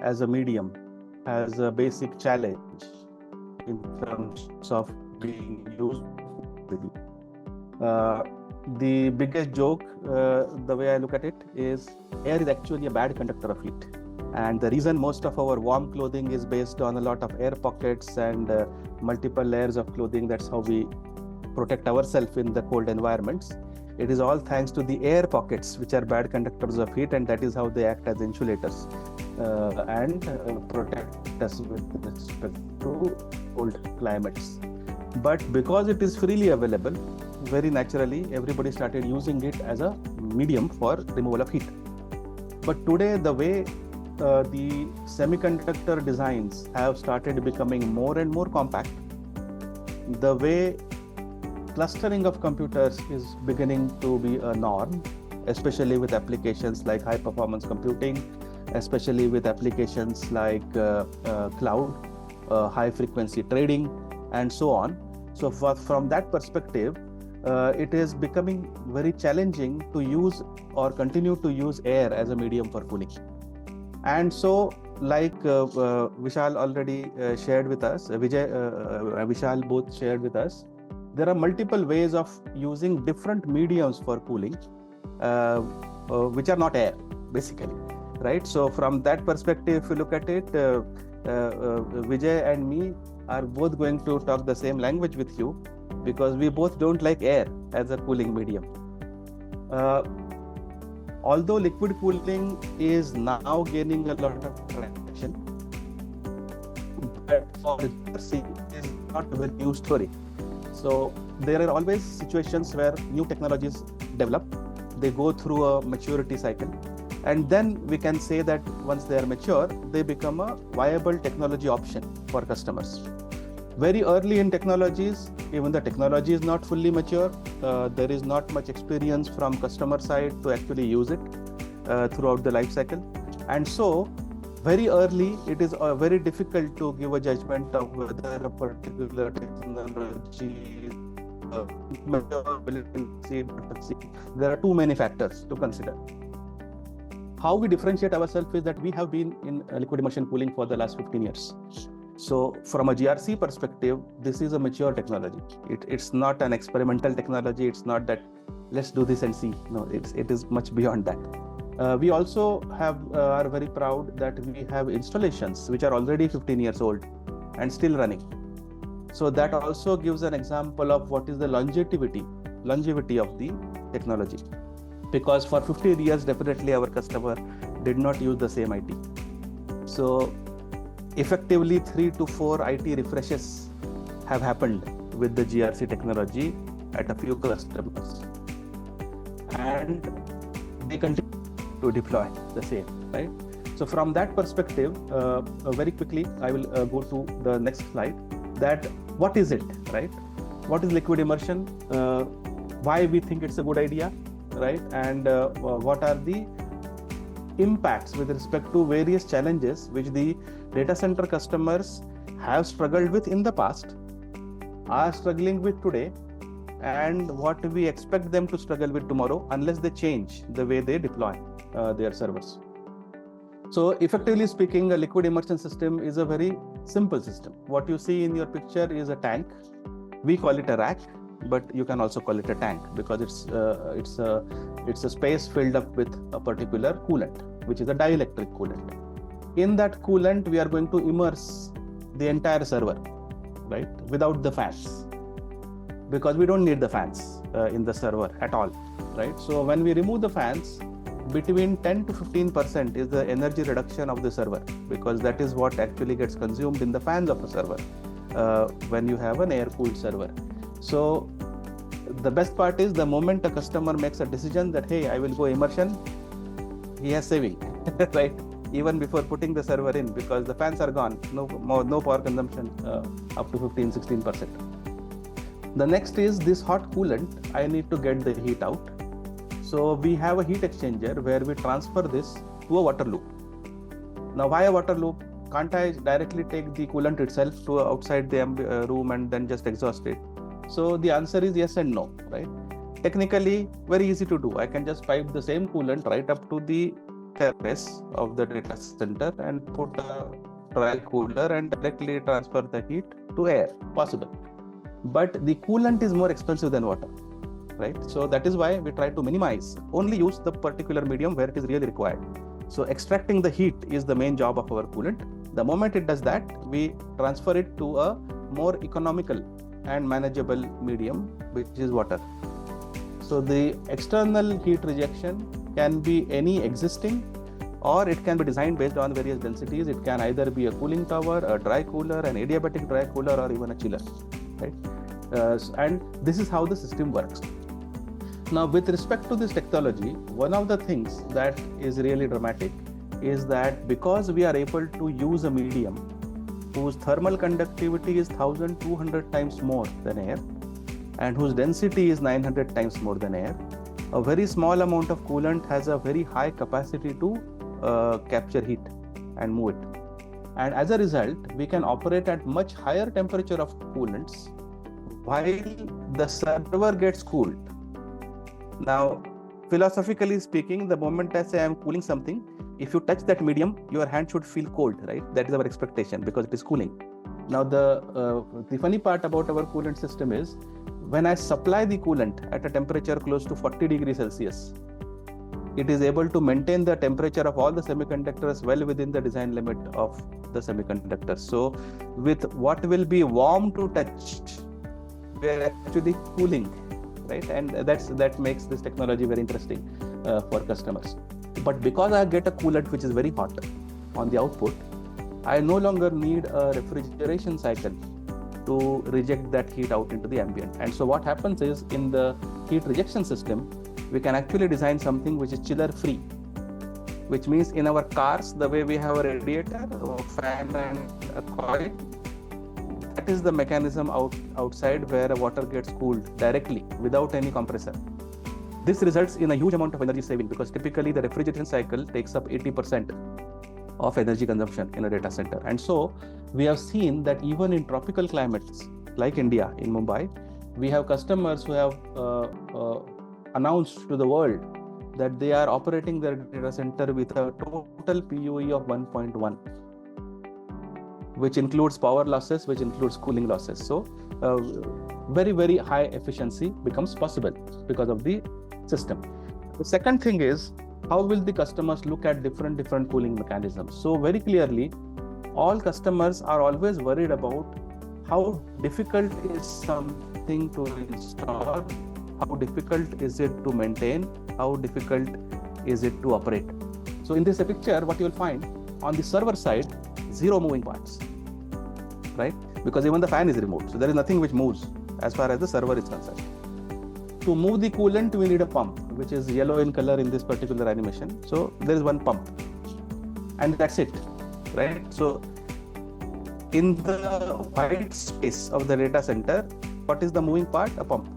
as a medium has a basic challenge in terms of being used. The biggest joke, the way I look at it, is air is actually a bad conductor of heat. And the reason most of our warm clothing is based on a lot of air pockets and multiple layers of clothing, that's how we protect ourselves in the cold environments. It is all thanks to the air pockets, which are bad conductors of heat, and that is how they act as insulators and protect us with respect to cold climates. But because it is freely available, very naturally, everybody started using it as a medium for removal of heat. But today, the way the semiconductor designs have started becoming more and more compact, the way clustering of computers is beginning to be a norm, especially with applications like high performance computing, especially with applications like cloud, high frequency trading, and so on. So from that perspective, it is becoming very challenging to use or continue to use air as a medium for cooling. And so, like Vishal already shared with us, Vishal both shared with us, there are multiple ways of using different mediums for cooling, which are not air, basically, right? So from that perspective, if you look at it, Vijay and me are both going to talk the same language with you, because we both don't like air as a cooling medium. Although liquid cooling is now gaining a lot of traction, but for GRC, it is not a very new story. So there are always situations where new technologies develop, they go through a maturity cycle, and then we can say that once they are mature, they become a viable technology option for customers. Very early in technologies, even the technology is not fully mature, there is not much experience from customer side to actually use it throughout the life cycle. And so very early, it is very difficult to give a judgment of whether a particular technology is mature. There are too many factors to consider. How we differentiate ourselves is that we have been in liquid immersion cooling for the last 15 years. So from a GRC perspective, this is a mature technology. It's not an experimental technology. It's not that let's do this and see. No, it is much beyond that. We also are very proud that we have installations which are already 15 years old and still running. So that also gives an example of what is the longevity of the technology. Because for 15 years, definitely our customer did not use the same IT. So effectively 3 to 4 IT refreshes have happened with the GRC technology at a few customers, and they continue to deploy the same, right? So from that perspective, very quickly, I will go to the next slide. That what is it, right? What is liquid immersion? Why we think it's a good idea, right? And what are the impacts with respect to various challenges which the data center customers have struggled with in the past, are struggling with today, and what we expect them to struggle with tomorrow unless they change the way they deploy their servers. So effectively speaking, a liquid immersion system is a very simple system. What you see in your picture is a tank. We call it a rack, but you can also call it a tank because it's a space filled up with a particular coolant, which is a dielectric coolant. In that coolant, we are going to immerse the entire server, right, without the fans, because we don't need the fans in the server at all, right? So when we remove the fans, between 10 to 15% is the energy reduction of the server, because that is what actually gets consumed in the fans of a server when you have an air-cooled server. So the best part is the moment a customer makes a decision that, hey, I will go immersion, he has saving, right? Even before putting the server in, because the fans are gone, no power consumption up to 15-16%. The next is this hot coolant. I need to get the heat out. So we have a heat exchanger where we transfer this to a water loop. Now, why a water loop? Can't I directly take the coolant itself to outside the room and then just exhaust it? So the answer is yes and no, right? Technically, very easy to do. I can just pipe the same coolant right up to the terrace of the data center and put a dry cooler and directly transfer the heat to air. Possible. But the coolant is more expensive than water, right? So that is why we try to minimize, only use the particular medium where it is really required. So extracting the heat is the main job of our coolant. The moment it does that, we transfer it to a more economical and manageable medium, which is water. So the external heat rejection can be any existing, or it can be designed based on various densities. It can either be a cooling tower, a dry cooler, an adiabatic dry cooler, or even a chiller, right? And this is how the system works. Now, with respect to this technology, one of the things that is really dramatic is that because we are able to use a medium whose thermal conductivity is 1200 times more than air and whose density is 900 times more than air, a very small amount of coolant has a very high capacity to capture heat and move it. And as a result, we can operate at much higher temperature of coolants while the server gets cooled. Now, philosophically speaking, the moment I say I'm cooling something, if you touch that medium, your hand should feel cold, right? That is our expectation because it is cooling. Now, the funny part about our coolant system is when I supply the coolant at a temperature close to 40 degrees Celsius, it is able to maintain the temperature of all the semiconductors well within the design limit of the semiconductors. So, with what will be warm to touch, we are actually cooling, right? And that makes this technology very interesting for customers. But because I get a coolant which is very hot on the output, I no longer need a refrigeration cycle to reject that heat out into the ambient. And so what happens is in the heat rejection system, we can actually design something which is chiller free, which means in our cars, the way we have a radiator, a fan and a coil, that is the mechanism outside where water gets cooled directly without any compressor. This results in a huge amount of energy saving because typically the refrigeration cycle takes up 80% of energy consumption in a data center. And so we have seen that even in tropical climates like India, in Mumbai, we have customers who have announced to the world that they are operating their data center with a total PUE of 1.1, which includes power losses, which includes cooling losses. So very, very high efficiency becomes possible because of the system. The second thing is, how will the customers look at different cooling mechanisms? So very clearly, all customers are always worried about how difficult is something to install, how difficult is it to maintain, how difficult is it to operate. So in this picture, what you will find on the server side, 0 moving parts, right? Because even the fan is removed. So there is nothing which moves as far as the server is concerned. To move the coolant, we need a pump, which is yellow in color in this particular animation. So there is one pump and that's it, right? So in the white space of the data center, what is the moving part? A pump.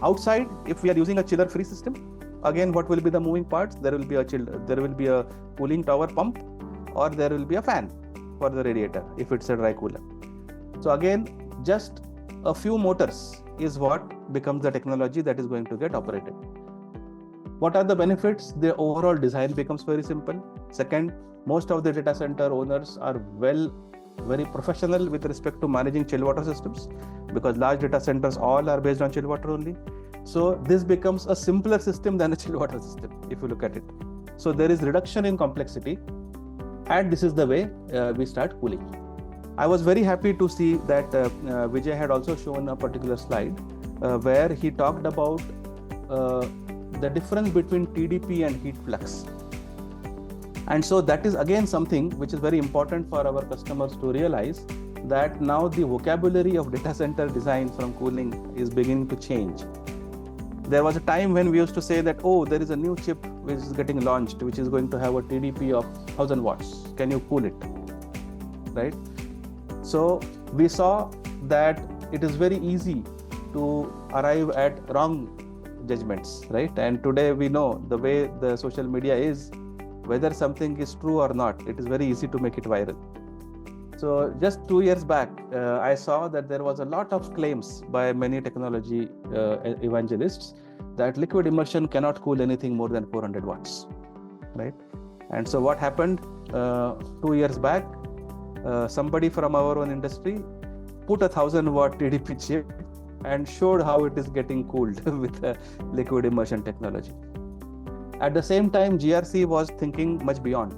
Outside, if we are using a chiller free system, again, what will be the moving parts? There will be a cooling tower pump, or there will be a fan for the radiator if it's a dry cooler. So again, just a few motors is what becomes the technology that is going to get operated. What are the benefits? The overall design becomes very simple. Second, most of the data center owners are very professional with respect to managing chill water systems, because large data centers all are based on chill water only. So this becomes a simpler system than a chill water system, if you look at it. So there is reduction in complexity, and this is the way we start cooling. I was very happy to see that Vijay had also shown a particular slide where he talked about the difference between TDP and heat flux. And so that is again something which is very important for our customers to realize, that now the vocabulary of data center design from cooling is beginning to change. There was a time when we used to say that, oh, there is a new chip which is getting launched, which is going to have a TDP of 1000 watts. Can you cool it? Right? So we saw that it is very easy to arrive at wrong judgments, right? And today we know the way the social media is, whether something is true or not, it is very easy to make it viral. So just 2 years back, I saw that there was a lot of claims by many technology evangelists that liquid immersion cannot cool anything more than 400 watts, right? And so what happened 2 years back, somebody from our own industry put a 1000-watt TDP chip and showed how it is getting cooled with a liquid immersion technology. At the same time, GRC was thinking much beyond,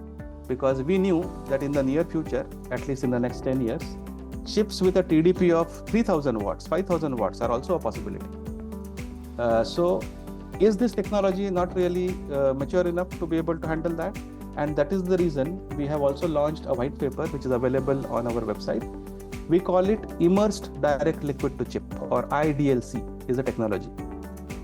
because we knew that in the near future, at least in the next 10 years, chips with a TDP of 3000 watts, 5000 watts are also a possibility. So is this technology not really mature enough to be able to handle that? And that is the reason we have also launched a white paper, which is available on our website. We call it Immersed Direct Liquid to Chip, or IDLC is the technology.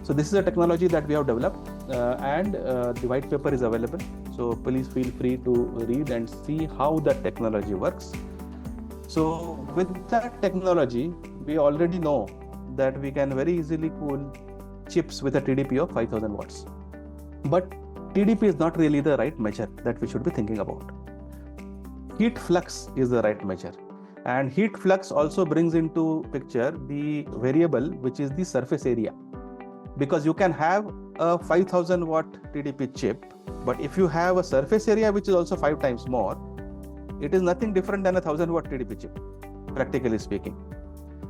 So this is a technology that we have developed, and the white paper is available. So please feel free to read and see how that technology works. So with that technology, we already know that we can very easily cool chips with a TDP of 5000 watts. But TDP is not really the right measure that we should be thinking about. Heat flux is the right measure. And heat flux also brings into picture the variable, which is the surface area. Because you can have a 5000 watt TDP chip, but if you have a surface area which is also 5 times more, it is nothing different than a 1000 watt TDP chip, practically speaking.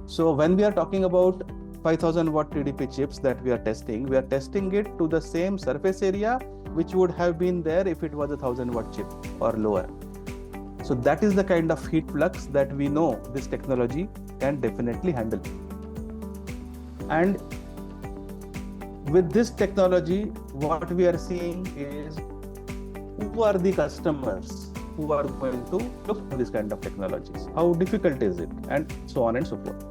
So when we are talking about 5000 watt TDP chips that we are testing it to the same surface area which would have been there if it was a 1000 watt chip or lower. So that is the kind of heat flux that we know this technology can definitely handle. And with this technology, what we are seeing is who are the customers who are going to look for this kind of technologies? How difficult is it? And so on and so forth.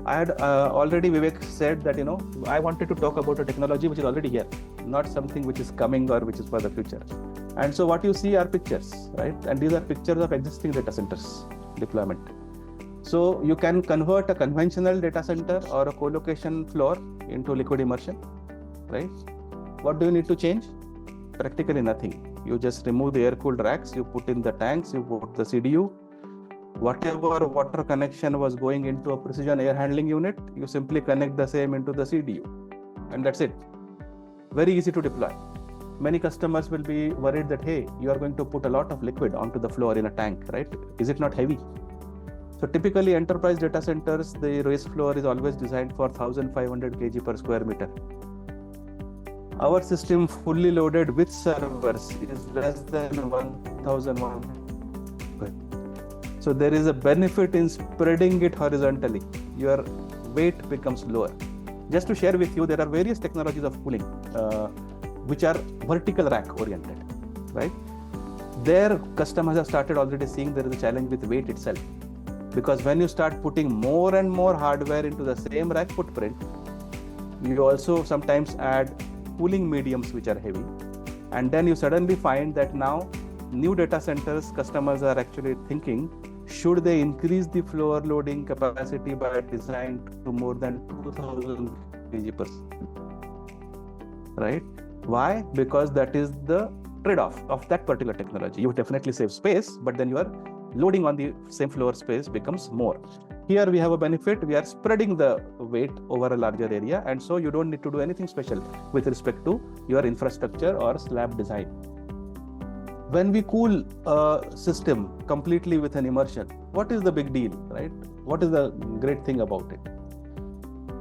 I had already, Vivek said that, I wanted to talk about a technology which is already here, not something which is coming or which is for the future. And so what you see are pictures, right? And these are pictures of existing data centers deployment. So you can convert a conventional data center or a co-location floor into liquid immersion, right? What do you need to change? Practically nothing. You just remove the air-cooled racks, you put in the tanks, you put the CDU. Whatever water connection was going into a precision air handling unit, you simply connect the same into the CDU. And that's it. Very easy to deploy. Many customers will be worried that, hey, you are going to put a lot of liquid onto the floor in a tank, right? Is it not heavy? So typically enterprise data centers, the raised floor is always designed for 1500 kg per square meter. Our system fully loaded with servers is less than 1001. So there is a benefit in spreading it horizontally. Your weight becomes lower. Just to share with you, there are various technologies of cooling which are vertical rack oriented, right? Their customers have started already seeing there is a challenge with weight itself. Because when you start putting more and more hardware into the same rack footprint, you also sometimes add cooling mediums which are heavy. And then you suddenly find that now new data centers, customers are actually thinking, should they increase the floor loading capacity by design to more than 2000 kg per right? Why? Because that is the trade-off of that particular technology. You definitely save space, but then your loading on the same floor space becomes more. Here we have a benefit. We are spreading the weight over a larger area, and so you don't need to do anything special with respect to your infrastructure or slab design. When we cool a system completely with an immersion, what is the big deal, right? What is the great thing about it?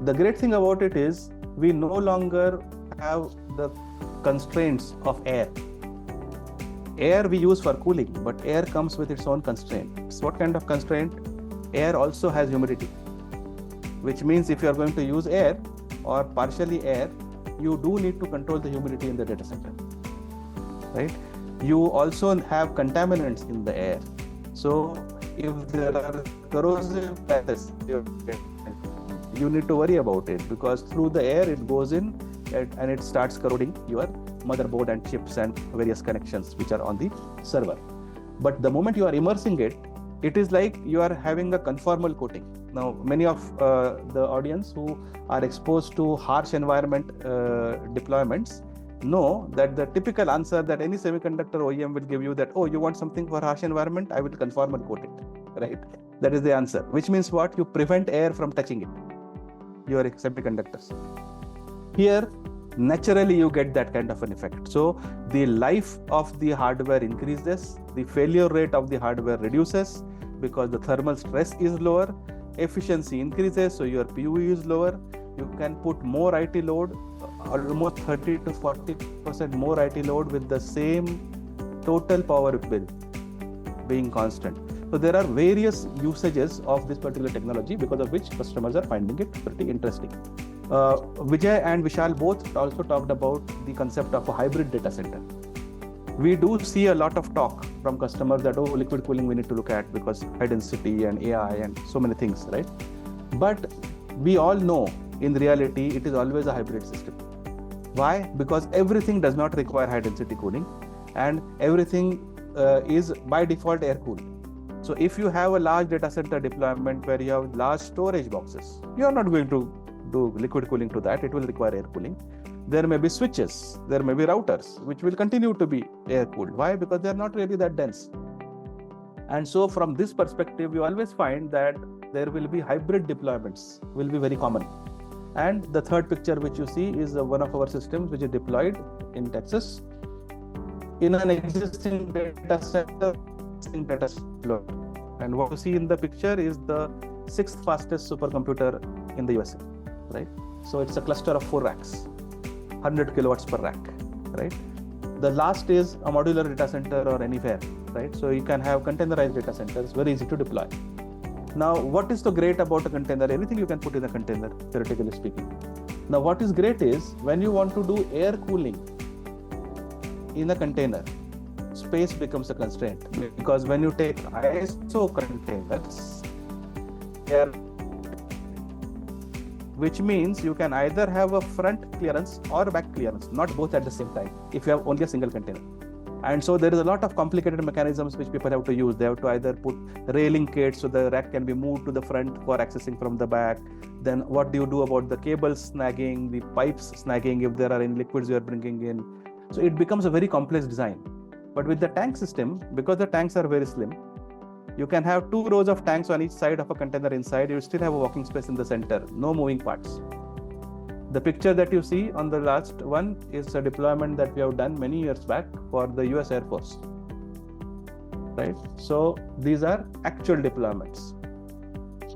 The great thing about it is we no longer have the constraints of air. Air we use for cooling, but air comes with its own constraints. What kind of constraint? Air also has humidity, which means if you are going to use air or partially air, you do need to control the humidity in the data center, right? You also have contaminants in the air. So if there are corrosive gases, you need to worry about it, because through the air it goes in and it starts corroding your motherboard and chips and various connections which are on the server. But the moment you are immersing it, it is like you are having a conformal coating. Now, many of the audience who are exposed to harsh environment deployments know that the typical answer that any semiconductor OEM will give you that, oh, you want something for harsh environment, I will conformal coat it, right? That is the answer, which means what? You prevent air from touching it, your semiconductors. Here, naturally you get that kind of an effect. So the life of the hardware increases, the failure rate of the hardware reduces because the thermal stress is lower, efficiency increases, so your PUE is lower. You can put more IT load, almost 30 to 40% more IT load with the same total power bill being constant. So there are various usages of this particular technology because of which customers are finding it pretty interesting. Vijay and Vishal both also talked about the concept of a hybrid data center. We do see a lot of talk from customers that, oh, liquid cooling we need to look at because high density and AI and so many things, right? But we all know in reality, it is always a hybrid system. Why? Because everything does not require high density cooling and everything is by default air cooled. So if you have a large data center deployment where you have large storage boxes, you are not going to do liquid cooling to that. It will require air cooling. There may be switches, there may be routers, which will continue to be air cooled. Why? Because they are not really that dense. And so from this perspective, you always find that there will be hybrid deployments, will be very common. And the third picture which you see is one of our systems which is deployed in Texas in an existing data center. And what you see in the picture is the 6th fastest supercomputer in the USA, right? So it's a cluster of 4 racks, 100 kilowatts per rack, right? The last is a modular data center or anywhere, right? So you can have containerized data centers, very easy to deploy. Now, what is so great about a container? Anything you can put in a container, theoretically speaking. Now, what is great is when you want to do air cooling in a container, space becomes a constraint, because when you take ISO containers, which means you can either have a front clearance or back clearance, not both at the same time, if you have only a single container. And so there is a lot of complicated mechanisms which people have to use. They have to either put railing kits so the rack can be moved to the front for accessing from the back. Then what do you do about the cables snagging, the pipes snagging if there are any liquids you are bringing in? So it becomes a very complex design. But with the tank system, because the tanks are very slim, you can have 2 rows of tanks on each side of a container inside. You still have a walking space in the center, no moving parts. The picture that you see on the last one is a deployment that we have done many years back for the US Air Force, right? So these are actual deployments,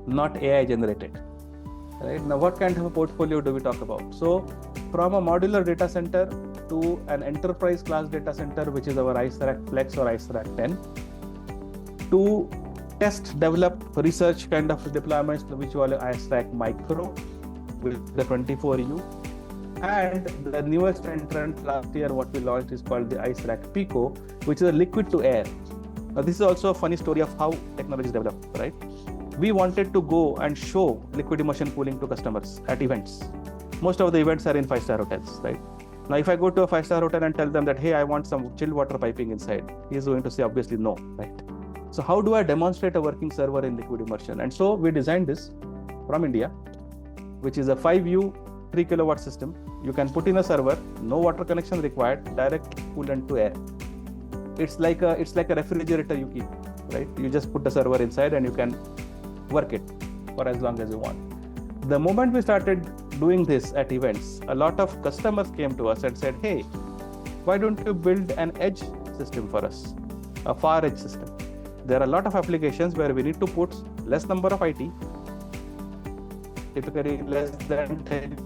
not AI generated, right? Now, what kind of a portfolio do we talk about? So from a modular data center to an enterprise class data center, which is our Ice Rack Flex or Ice Rack 10, to test, develop, research kind of deployments, which are Ice Rack Micro with the 24U, and the newest entrant last year, what we launched is called the Ice Rack Pico, which is a liquid to air. Now, this is also a funny story of how technology is developed, right? We wanted to go and show liquid immersion cooling to customers at events. Most of the events are in 5-star hotels, right? Now, if I go to a 5-star hotel and tell them that, hey, I want some chilled water piping inside, he's going to say, obviously, no, right? So how do I demonstrate a working server in liquid immersion? And so we designed this from India, which is a 5U 3 kilowatt system. You can put in a server, no water connection required, direct coolant to air. It's like a refrigerator you keep, right? You just put the server inside and you can work it for as long as you want. The moment we started doing this at events, a lot of customers came to us and said, hey, why don't you build an edge system for us, a far edge system? There are a lot of applications where we need to put less number of IT, typically less than 10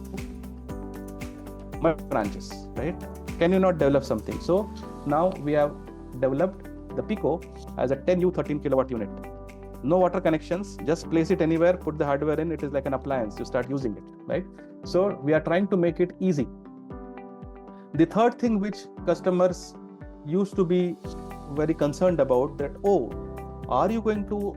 branches, right? Can you not develop something? So now we have developed the Pico as a 10U 13 kilowatt unit. No water connections, just place it anywhere, put the hardware in, it is like an appliance, you start using it, right? So we are trying to make it easy. The third thing which customers used to be very concerned about that, oh, are you going to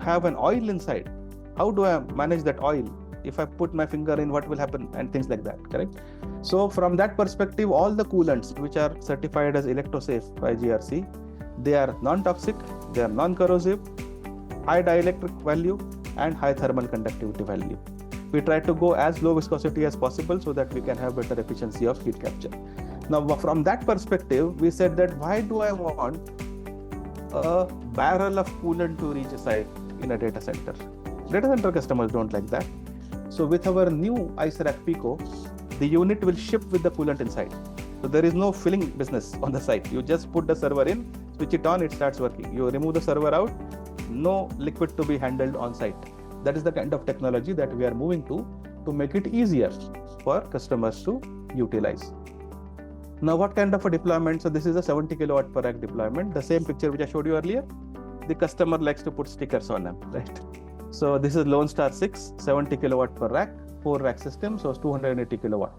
have an oil inside? How do I manage that oil? If I put my finger in, what will happen? And things like that, correct? So from that perspective, all the coolants which are certified as electrosafe by GRC, they are non-toxic, they are non-corrosive, high dielectric value and high thermal conductivity value. We try to go as low viscosity as possible so that we can have better efficiency of heat capture. Now, from that perspective, we said that why do I want a barrel of coolant to reach a site in a data center? Data center customers don't like that. So with our new Ice Rack Pico, the unit will ship with the coolant inside. So there is no filling business on the site. You just put the server in, switch it on, it starts working. You remove the server out, no liquid to be handled on site. That is the kind of technology that we are moving to make it easier for customers to utilize. Now, what kind of a deployment? So this is a 70 kilowatt per rack deployment. The same picture which I showed you earlier. The customer likes to put stickers on them, right? So this is Lone Star 6, 70 kilowatt per rack, 4 rack system, so it's 280 kilowatt.